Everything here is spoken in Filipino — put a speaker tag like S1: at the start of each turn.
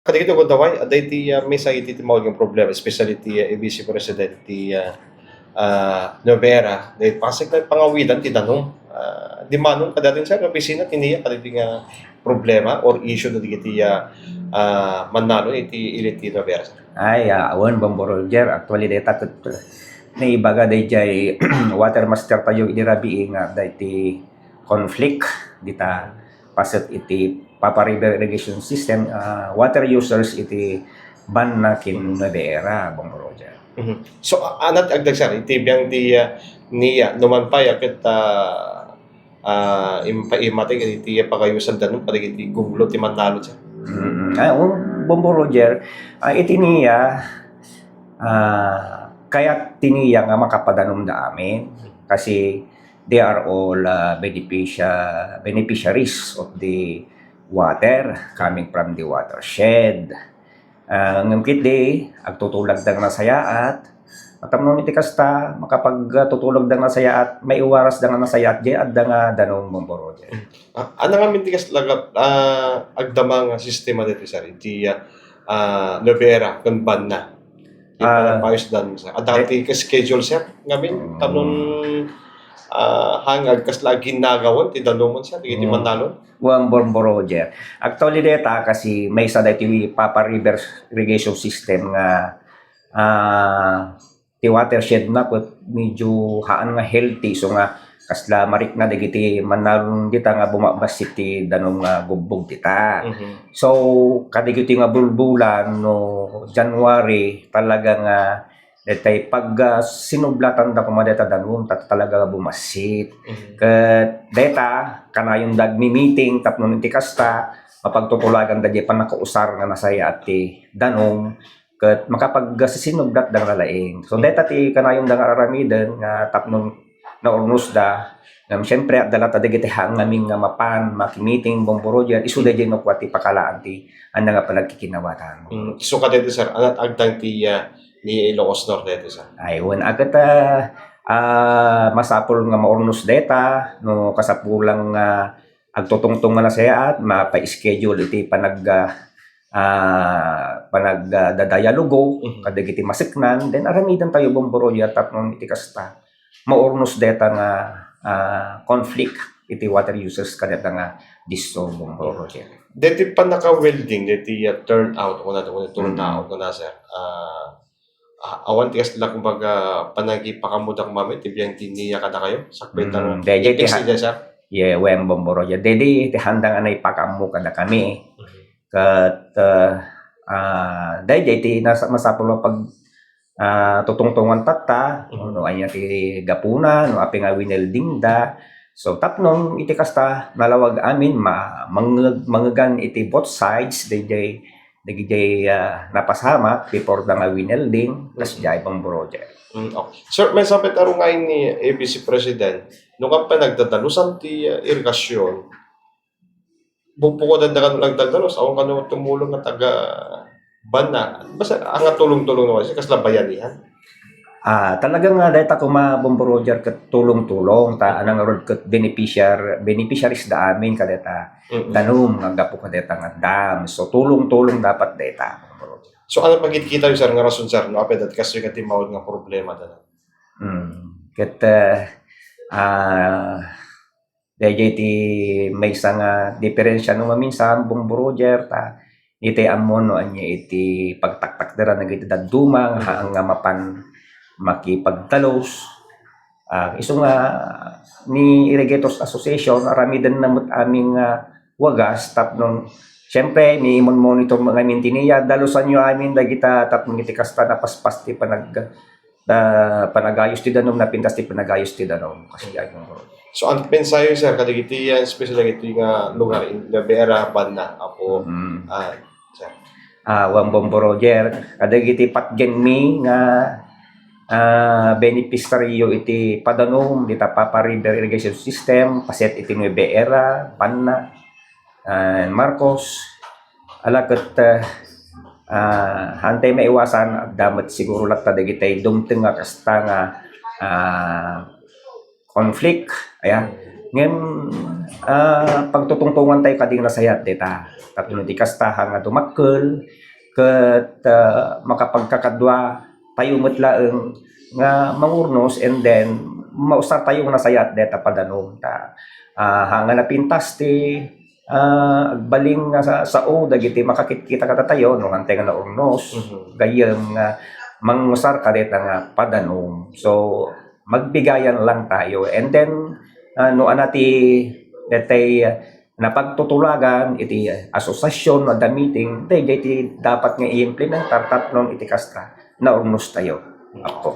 S1: Kadagito ko daway, aday ti may iti mawag yung problema, especially ti ABC President ti Novera, dahil pasig na pangawidan ti danong. Di manong kadating sa opisina, tiniya kadagiti nga problema or issue na ti manalo iti ilit ti Novera.
S2: Ay, awan Roger. Actually, data na ibaga day jay water master tayo idirabi nga ti conflict dita paset iti Papa River Irrigation System water users iti ban na kin Novera, Roger.
S1: So, anat agdag sir, iti biyang di niya numanpay akit impaimati iti pagayusan danong padigiti guglo ti manalo siya.
S2: Roger, iti niya kaya tiniya nga makapadanom da amin kasi they are all beneficiaries of the water coming from the watershed. Ngam kiti agtutulag dang nasayaat matamnon iti kasta makapagtutulog dang nasayaat may iwaras dang nasayaat di adda nga danong Roger.
S1: Ano nga mintigas lagap agdamang sistema dito sir iti Novera kun ban na ipayos dan sa adati ka schedule sir ngamin tanon hangag kas lagi ginagawan ti danumon sir iti manalo.
S2: Roger. Actually data kasi may sa dati Papa River Irrigation System nga ti watershed na put medyo haan nga healthy so nga kasla marik na dagiti manalon dita nga bumabasit ti danong nga gubbog dita. So kadigiti nga bulbulan no January talaga nga detay pag sinublatan da kumadeta danum talaga bumasit. Ket deta kanayon dagmi meeting tapno ti kasta mapagtutulagan da di pa nakausar nga nasaya at ti danum ket makapag sinublat da nalaing. So deta ti kanayon da nga aramiden nga tapno na ornos da siyempre at dala tadagiti hangaming nga mapan makimeeting Roger isu da di no kwati pakalaan ti anda nga palagkikinawatan.
S1: So kadito sir anat agtang ti ni Ilocos Norte dito sir.
S2: Ayun agad masapol nga maornos deta no kasapulang agtutungtong nga nasayaat mapa-schedule iti panagdadialogo kadagiti masiknan then aramidan tayo Roger tapno iti kasta maornos deta nga conflict iti water users kadeta nga disto Roger.
S1: Deti pa naka-welding deti turnout o na turnout na sir. Awan tigas nila kumbaga panagi pakamudang mamit ibiyang tiniya kada kayo sakbetang ipiksi dyan sir.
S2: Yeah, wen Roger. Dedi ti handang anay pakamu kada kami. Kat dahil ti nasa masapol pag tutungtungan tata no anya ti gapuna no api nga winelding da so tapnong iti kasta nalawag amin mangagan iti both sides dayjay napasama before da nga winelding kas jay Roger.
S1: Okay. Sir, may sapit arong ngayon ni ABC President nung ka pa nagdadalusan ti irigasyon bubukodan da ka lang dadalos awang ka tumulong na taga bana basta ang tulong-tulong naman kasi kasla bayanihan.
S2: Talagang data ko Roger ket tulong-tulong ta anang rod ket beneficiaries da amin kadeta danum gapo kadeta nga dam so tulong-tulong dapat data.
S1: So ano pagkikita yung sir nga rason sir no apet at kasi kati mawad nga problema da.
S2: Ket DJ may isang diferensya no maminsan Roger ta iti amon no anya iti pagtaktak dara nagiti dadumang nga mapan makipagtalos isu nga ni Irrigators Association aramidan namut aming wagas tapno syempre ni monitor mga mintiniya dalusan nyo amin dagita tapno iti kasta na paspas ti panagayos ti danom na pintas ti panagayos ti danom kasi
S1: so ang pensayo sir kadagiti especially iti nga lugar in Novera Banda apo sir.
S2: Roger kadagiti patgenmi nga beneficiaryo iti padanom dita Papa River Irrigation System paset iti Novera Banna Marcos alaket hantay maiwasan at damat siguro lang tadagitay dumteng nga kasta nga conflict ayan ngem pagtutungtungan tayo kading nasayat dita. Tapos di kastahan nga dumakkel ket makapagkakadwa tayo metlaeng nga mangurnos and then mausar tayo nga nasayat deta padanom ta. Hanga na pintas ti baling nga sa sao dagiti makakita ka tayo no hantay nga naurnos gayem nga mangusar ka deta nga padanom. So magbigayan lang tayo and then no anati detay napagtutulagan iti asosasyon na meeting iti dapat nga i-implementar tatlong iti kasta na urnos tayo. Ako.